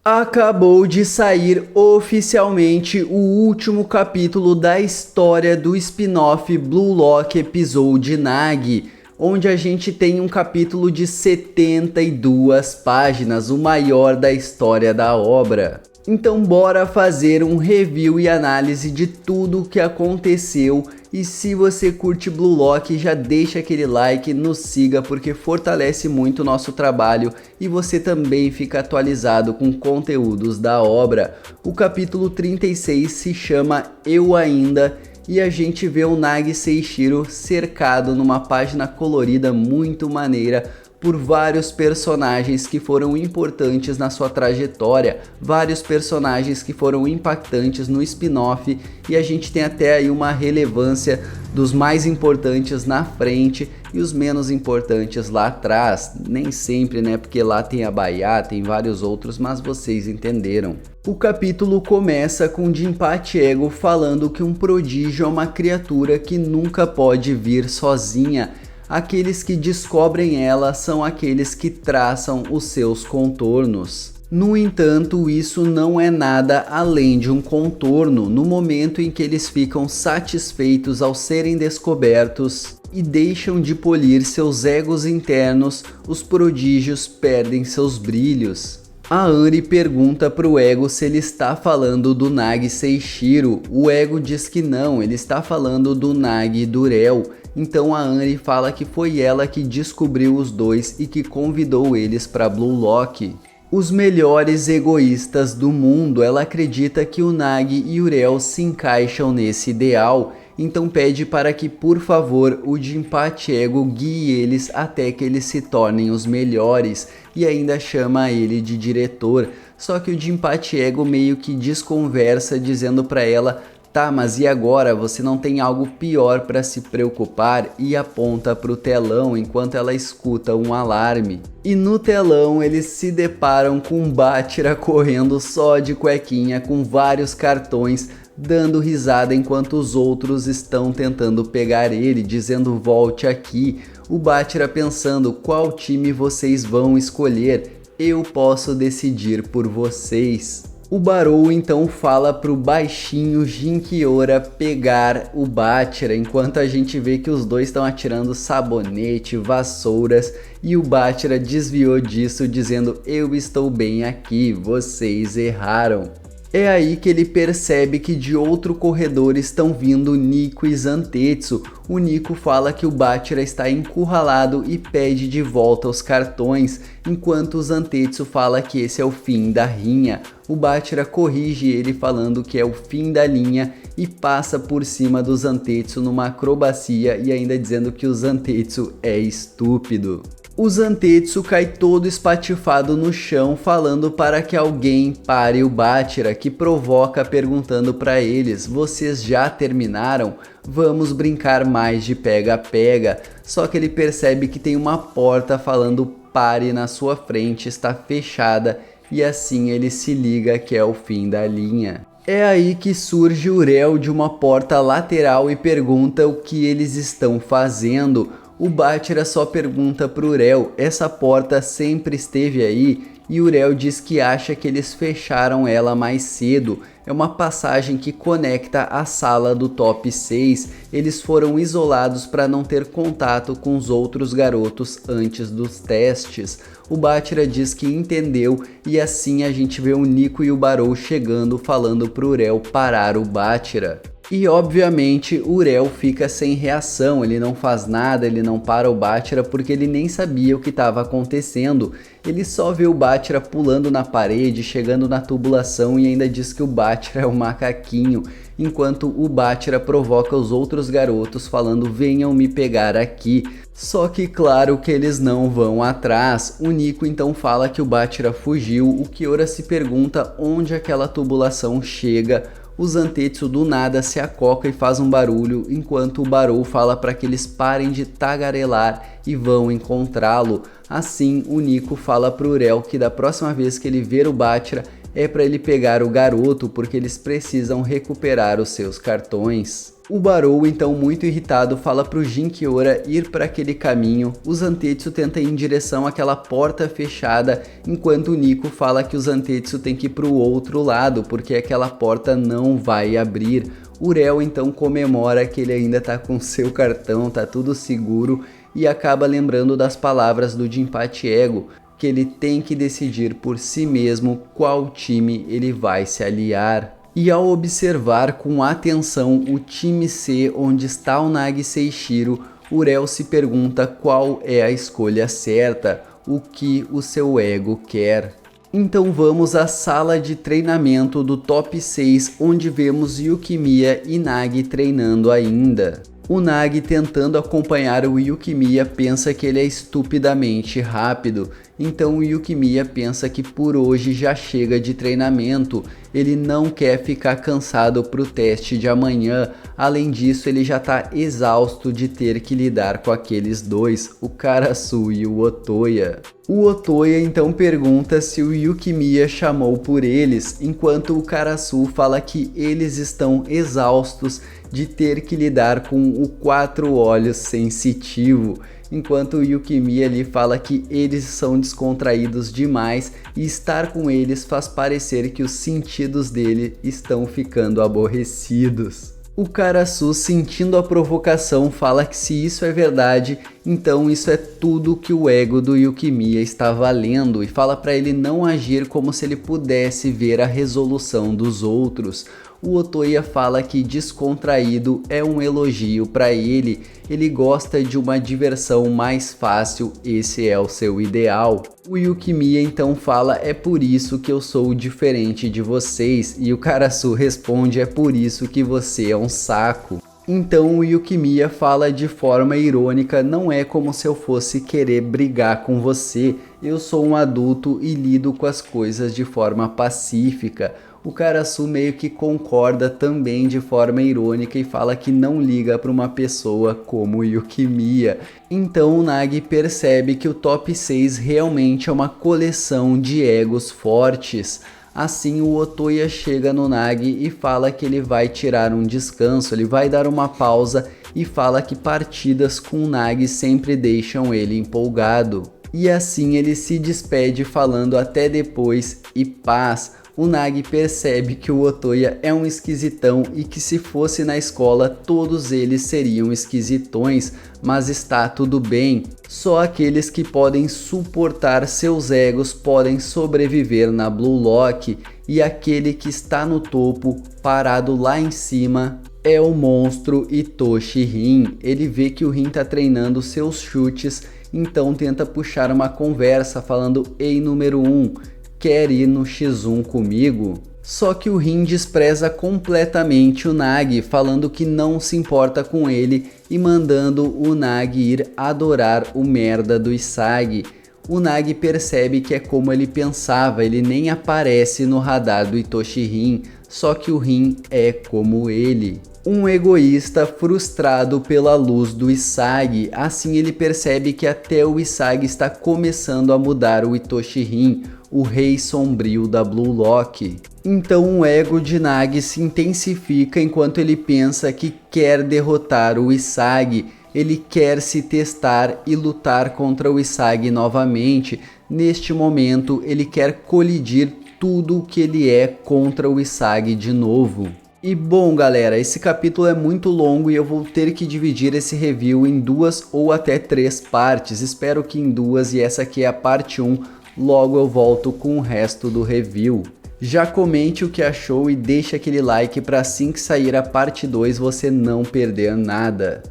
Acabou de sair oficialmente o último capítulo da história do spin-off Blue Lock Episode Nagi, onde a gente tem um capítulo de 72 páginas, o maior da história da obra. Então bora fazer um review e análise de tudo o que aconteceu, e se você curte Blue Lock, já deixa aquele like, nos siga porque fortalece muito o nosso trabalho e você também fica atualizado com conteúdos da obra. O capítulo 36 se chama Eu Ainda e a gente vê o Nagi Seishiro cercado numa página colorida muito maneira por vários personagens que foram importantes na sua trajetória, vários personagens que foram impactantes no spin-off, e a gente tem até aí uma relevância dos mais importantes na frente e os menos importantes lá atrás. Nem sempre, né? Porque lá tem a Baiá, tem vários outros, mas vocês entenderam. O capítulo começa com Jinpachi Ego falando que um prodígio é uma criatura que nunca pode vir sozinha. Aqueles que descobrem ela são aqueles que traçam os seus contornos. No entanto, isso não é nada além de um contorno. No momento em que eles ficam satisfeitos ao serem descobertos e deixam de polir seus egos internos, os prodígios perdem seus brilhos. A Anri pergunta pro Ego se ele está falando do Nagi Seishiro. O Ego diz que não, ele está falando do Nagi Durel. Então a Anri fala que foi ela que descobriu os dois e que convidou eles para Blue Lock. Os melhores egoístas do mundo, ela acredita que o Nagi e o Urel se encaixam nesse ideal, então pede para que por favor o Jinpachi Ego guie eles até que eles se tornem os melhores, e ainda chama ele de diretor. Só que o Jinpachi Ego meio que desconversa dizendo para ela: tá, mas e agora? Você não tem algo pior para se preocupar? E aponta para o telão enquanto ela escuta um alarme. E no telão eles se deparam com um Bátira correndo só de cuequinha com vários cartões, dando risada enquanto os outros estão tentando pegar ele, dizendo volte aqui. O Bátira pensando: qual time vocês vão escolher? Eu posso decidir por vocês. O Barou então fala pro baixinho Jinkiora pegar o Bátira, enquanto a gente vê que os dois estão atirando sabonete, vassouras, e o Bátira desviou disso dizendo: eu estou bem aqui, vocês erraram. É aí que ele percebe que de outro corredor estão vindo Nico e Zantetsu. O Nico fala que o Bátira está encurralado e pede de volta os cartões, enquanto o Zantetsu fala que esse é o fim da rinha. O Bátira corrige ele falando que é o fim da linha e passa por cima do Zantetsu numa acrobacia e ainda dizendo que o Zantetsu é estúpido. O Zantetsu cai todo espatifado no chão, falando para que alguém pare o Bátira, que provoca perguntando para eles: vocês já terminaram? Vamos brincar mais de pega-pega. Só que ele percebe que tem uma porta falando pare na sua frente, está fechada, e assim ele se liga que é o fim da linha. É aí que surge o Urel de uma porta lateral e pergunta o que eles estão fazendo. O Bátira só pergunta pro Urel: essa porta sempre esteve aí? E o Urel diz que acha que eles fecharam ela mais cedo. É uma passagem que conecta a sala do top 6. Eles foram isolados para não ter contato com os outros garotos antes dos testes. O Bátira diz que entendeu e assim a gente vê o Nico e o Barou chegando falando pro Urel parar o Bátira. E obviamente o Urel fica sem reação, ele não faz nada, ele não para o Bátira porque ele nem sabia o que estava acontecendo. Ele só vê o Bátira pulando na parede, chegando na tubulação e ainda diz que o Bátira é um macaquinho, enquanto o Bátira provoca os outros garotos falando: venham me pegar aqui. Só que claro que eles não vão atrás. O Nico então fala que o Bátira fugiu, o Kiora se pergunta onde aquela tubulação chega. O Zantetsu do nada se acoca e faz um barulho, enquanto o Barou fala para que eles parem de tagarelar e vão encontrá-lo. Assim, o Nico fala pro Urel que da próxima vez que ele ver o Bátira é para ele pegar o garoto, porque eles precisam recuperar os seus cartões. O Barou, então muito irritado, fala pro Jin Qiora ir para aquele caminho. O Zantetsu tenta ir em direção àquela porta fechada, enquanto o Nico fala que o Zantetsu tem que ir pro outro lado, porque aquela porta não vai abrir. O Rel então comemora que ele ainda tá com seu cartão, tá tudo seguro, e acaba lembrando das palavras do Jinpachi Ego, que ele tem que decidir por si mesmo qual time ele vai se aliar. E ao observar com atenção o time C onde está o Nagi Seishiro, o Rel se pergunta qual é a escolha certa, o que o seu ego quer. Então vamos à sala de treinamento do top 6, onde vemos Yukimiya e Nagi treinando ainda. O Nagi, tentando acompanhar o Yukimiya, pensa que ele é estupidamente rápido, então o Yukimiya pensa que por hoje já chega de treinamento, ele não quer ficar cansado para o teste de amanhã. Além disso, ele já está exausto de ter que lidar com aqueles dois, o Karasu e o Otoya. O Otoya então pergunta se o Yukimiya chamou por eles, enquanto o Karasu fala que eles estão exaustos de ter que lidar com o 4 olhos sensitivo, enquanto o Yukimiya ali fala que eles são descontraídos demais e estar com eles faz parecer que os sentidos dele estão ficando aborrecidos. O Karasu, sentindo a provocação, fala que se isso é verdade, então isso é tudo que o ego do Yukimiya está valendo, e fala para ele não agir como se ele pudesse ver a resolução dos outros. O Otoya fala que descontraído é um elogio para ele, ele gosta de uma diversão mais fácil, esse é o seu ideal. O Yukimiya então fala, é por isso que eu sou diferente de vocês, e o Karasu responde, é por isso que você é um saco. Então o Yukimiya fala de forma irônica, não é como se eu fosse querer brigar com você, eu sou um adulto e lido com as coisas de forma pacífica. O Karasu meio que concorda também de forma irônica e fala que não liga para uma pessoa como o Yukimiya. Então o Nagi percebe que o top 6 realmente é uma coleção de egos fortes. Assim o Otoya chega no Nagi e fala que ele vai tirar um descanso, ele vai dar uma pausa e fala que partidas com o Nagi sempre deixam ele empolgado. E assim ele se despede falando até depois e paz. O Nagi percebe que o Otoya é um esquisitão e que se fosse na escola todos eles seriam esquisitões, mas está tudo bem. Só aqueles que podem suportar seus egos podem sobreviver na Blue Lock, e aquele que está no topo, parado lá em cima, é o monstro Itoshi Rin. Ele vê que o Rin está treinando seus chutes, então tenta puxar uma conversa falando, ei número 1, quer ir no X1 comigo? Só que o Rin despreza completamente o Nagi, falando que não se importa com ele e mandando o Nagi ir adorar o merda do Isagi. O Nagi percebe que é como ele pensava, ele nem aparece no radar do Itoshi Rin, só que o Rin é como ele. Um egoísta frustrado pela luz do Isagi, assim ele percebe que até o Isagi está começando a mudar o Itoshi Rin, o rei sombrio da Blue Lock. Então o ego de Nagi se intensifica enquanto ele pensa que quer derrotar o Isagi. Ele quer se testar e lutar contra o Isagi novamente. Neste momento ele quer colidir tudo o que ele é contra o Isagi de novo. E bom galera, esse capítulo é muito longo e eu vou ter que dividir esse review em 2 ou até 3 partes. Espero que em 2 e essa aqui é a parte 1. Logo eu volto com o resto do review. Já comente o que achou e deixe aquele like para assim que sair a parte 2 você não perder nada.